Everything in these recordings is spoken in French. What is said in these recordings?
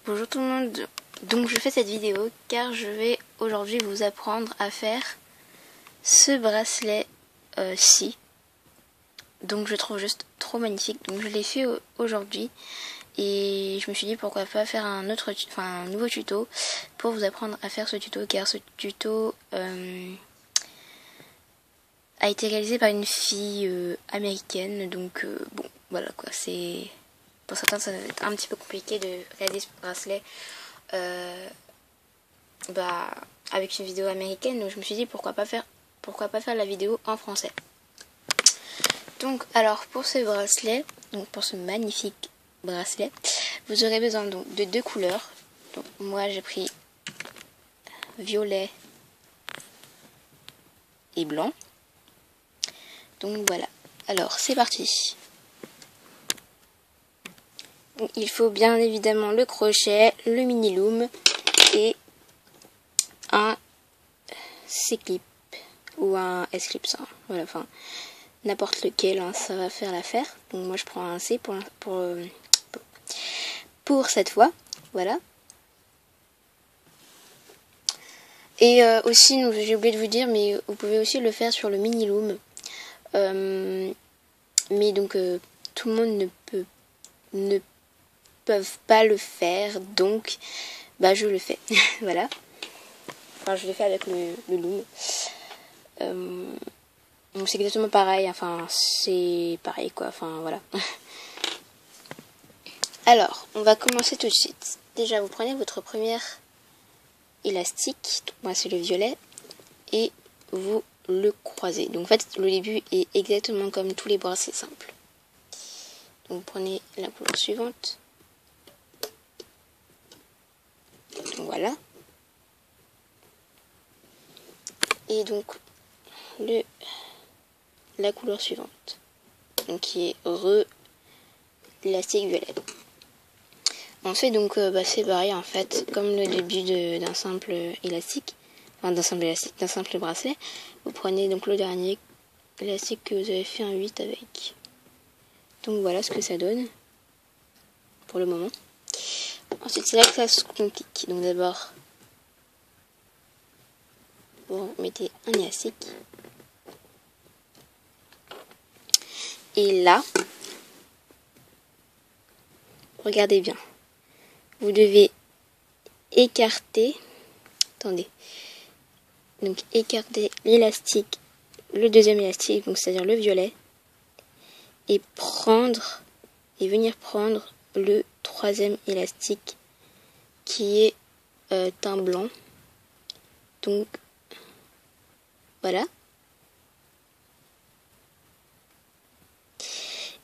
Bonjour tout le monde, donc je fais cette vidéo car je vais aujourd'hui vous apprendre à faire ce bracelet-ci. Donc je trouve juste trop magnifique, donc je l'ai fait aujourd'hui et je me suis dit pourquoi pas faire un nouveau tuto pour vous apprendre à faire ce tuto, car ce tuto a été réalisé par une fille américaine, donc bon voilà quoi, c'est... Pour certains, ça va être un petit peu compliqué de réaliser ce bracelet avec une vidéo américaine. Donc je me suis dit pourquoi pas faire la vidéo en français. Donc alors pour ce bracelet, donc pour ce magnifique bracelet, vous aurez besoin donc de deux couleurs. Donc moi j'ai pris violet et blanc. Donc voilà. Alors c'est parti. Il faut bien évidemment le crochet, le mini loom et un C-clip ou un S-clip, ça. Voilà, enfin n'importe lequel, hein, ça va faire l'affaire. Donc moi je prends un C pour cette fois, voilà. Et aussi, j'ai oublié de vous dire, mais vous pouvez aussi le faire sur le mini loom. Mais donc tout le monde ne peuvent pas le faire, donc bah je le fais. Voilà, enfin je le fais avec le loom. Donc c'est exactement pareil, enfin c'est pareil quoi, enfin voilà. Alors on va commencer tout de suite. Déjà vous prenez votre première élastique, donc moi c'est le violet, et vous le croisez. Donc en fait le début est exactement comme tous les bracelets simples. Donc vous prenez la couleur suivante. Donc voilà. Et donc la couleur suivante. Donc qui est l'élastique violet. Ensuite donc c'est pareil en fait, comme le début d'un simple élastique, enfin d'un simple bracelet. Vous prenez donc le dernier élastique que vous avez fait un 8 avec. Donc voilà ce que ça donne pour le moment. Ensuite c'est là que ça se complique. Donc d'abord vous mettez un élastique. Et là, regardez bien. Vous devez écarter, attendez, donc écarter l'élastique, le deuxième élastique, donc c'est-à-dire le violet, et venir prendre le troisième élastique qui est teint blanc. Donc voilà.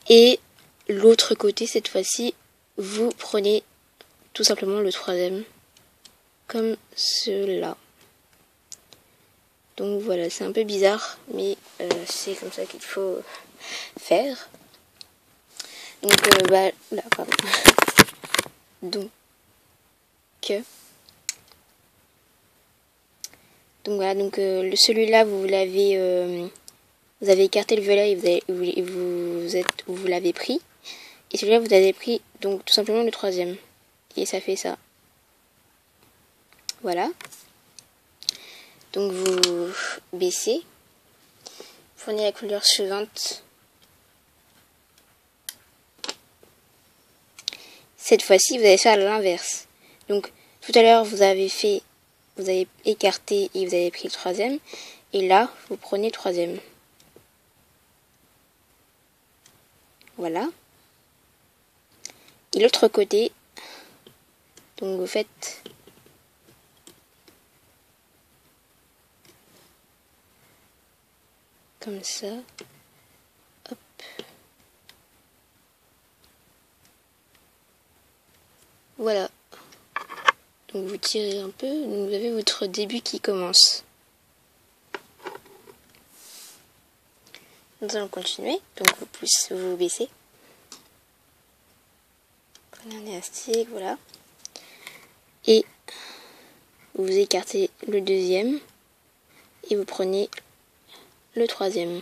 Et l'autre côté, cette fois-ci, vous prenez tout simplement le troisième, comme cela. Donc voilà, c'est un peu bizarre, mais c'est comme ça qu'il faut faire. Donc là, pardon. Donc voilà, donc celui-là vous avez écarté le violet et vous l'avez pris. Et celui-là vous avez pris donc tout simplement le troisième. Et ça fait ça. Voilà. Donc vous baissez. Prenez la couleur suivante. Cette fois-ci, vous allez faire l'inverse. Donc tout à l'heure, vous avez écarté et vous avez pris le troisième. Et là, vous prenez le troisième. Voilà. Et l'autre côté, donc vous faites comme ça. Hop. Voilà. Donc vous tirez un peu, donc vous avez votre début qui commence. Nous allons continuer. Donc vous baissez. Prenez un élastique, voilà. Et vous écartez le deuxième. Et vous prenez le troisième.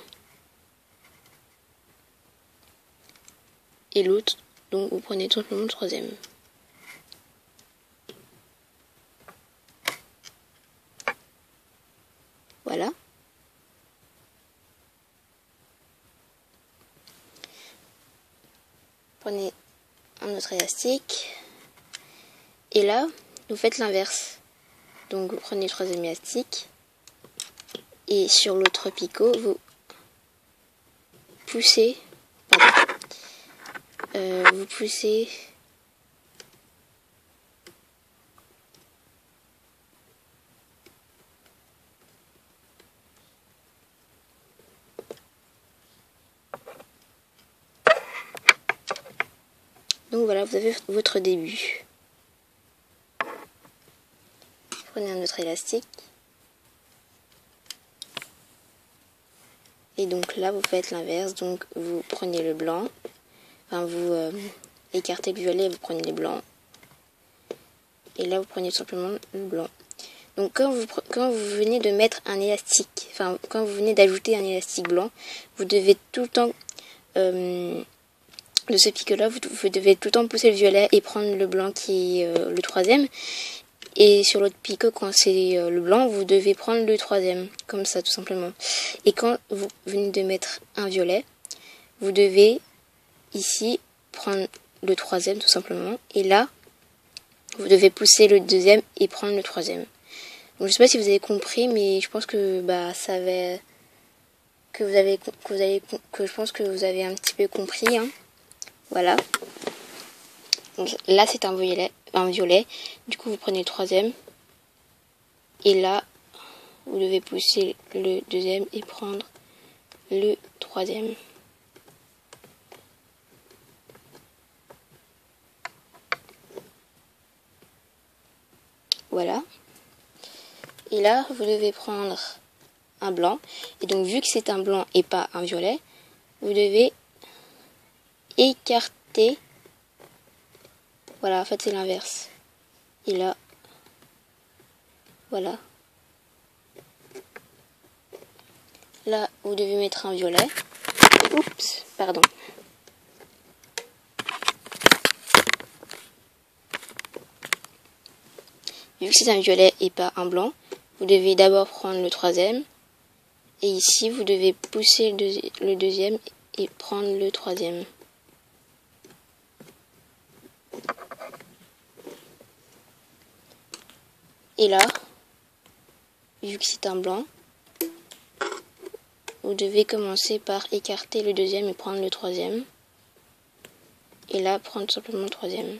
Et l'autre, donc vous prenez tout simplement le troisième. un autre élastique. Et là, vous faites l'inverse. Donc vous prenez le troisième élastique. Et sur l'autre picot, vous poussez. Vous poussez. Donc voilà, vous avez votre début. Prenez un autre élastique. Et donc là, vous faites l'inverse. Donc vous prenez le blanc. Enfin, vous écartez le violet, vous prenez le blanc. Et là, vous prenez tout simplement le blanc. Donc quand vous venez de mettre un élastique, enfin quand vous venez d'ajouter un élastique blanc, vous devez tout le temps, de ce pic-là, vous devez tout le temps pousser le violet et prendre le blanc qui est le troisième. Et sur l'autre picot, quand c'est le blanc, vous devez prendre le troisième, comme ça tout simplement. Et quand vous venez de mettre un violet, vous devez ici prendre le troisième tout simplement. Et là, vous devez pousser le deuxième et prendre le troisième. Donc, je sais pas si vous avez compris, mais je pense que ça va, que je pense que vous avez un petit peu compris. Hein. Voilà. Donc, là, c'est un violet. Du coup, vous prenez le troisième. Et là, vous devez pousser le deuxième et prendre le troisième. Voilà. Et là, vous devez prendre un blanc. Et donc, vu que c'est un blanc et pas un violet, vous devez écarter. Voilà, en fait, c'est l'inverse. Et là, voilà. Là, vous devez mettre un violet. Oups, pardon. Vu que c'est un violet et pas un blanc, vous devez d'abord prendre le troisième. Et ici, vous devez pousser le deuxième et prendre le troisième. Et là, vu que c'est un blanc, vous devez commencer par écarter le deuxième et prendre le troisième. Et là, prendre simplement le troisième.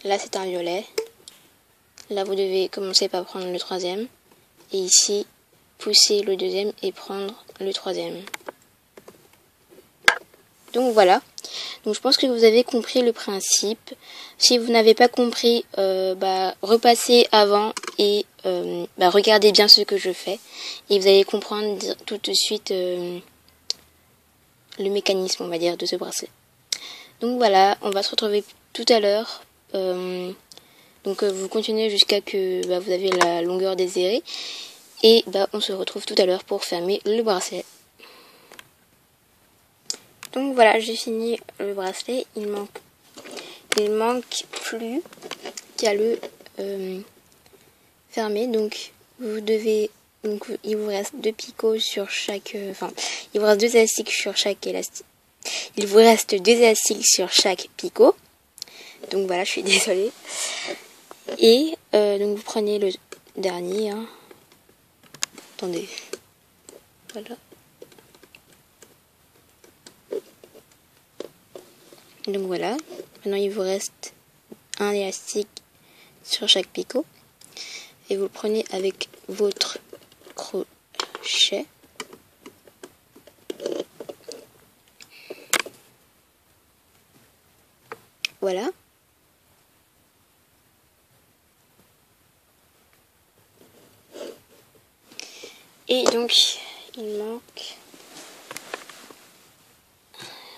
Là, c'est un violet. Là, vous devez commencer par prendre le troisième. Et ici, pousser le deuxième et prendre le troisième. Donc voilà. Donc je pense que vous avez compris le principe. Si vous n'avez pas compris, repassez avant et regardez bien ce que je fais. Et vous allez comprendre tout de suite le mécanisme, on va dire, de ce bracelet. Donc voilà, on va se retrouver tout à l'heure. Donc vous continuez jusqu'à que vous avez la longueur désirée. Et on se retrouve tout à l'heure pour fermer le bracelet. Donc voilà, j'ai fini le bracelet. Il manque plus qu'à le fermer. Donc il vous reste 2 picots sur chaque. Il vous reste 2 élastiques sur chaque élastique. Il vous reste 2 élastiques sur chaque picot. Donc voilà, je suis désolée. Et donc vous prenez le dernier. Hein. Attendez. Voilà. Donc voilà. Maintenant il vous reste un élastique sur chaque picot. Et vous le prenez avec votre crochet. Voilà. Et donc, il manque...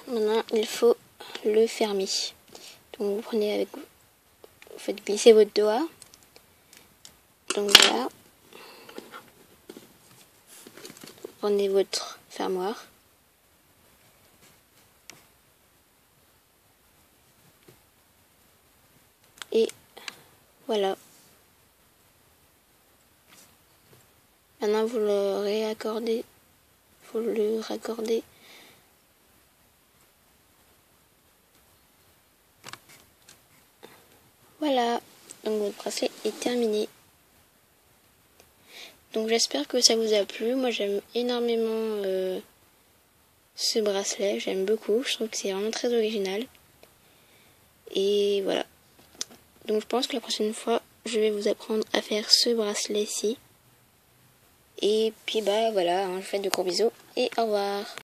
Maintenant, il faut le fermer. Donc, vous prenez avec... Vous faites glisser votre doigt. Donc, voilà. Vous prenez votre fermoir. Et voilà. Maintenant, vous le raccordez. Faut le raccorder Voilà, donc votre bracelet est terminé. Donc j'espère que ça vous a plu. Moi j'aime énormément ce bracelet, j'aime beaucoup. Je trouve que c'est vraiment très original. Et voilà. Donc je pense que la prochaine fois, je vais vous apprendre à faire ce bracelet-ci. Et puis bah voilà, je vous fais de gros bisous et au revoir.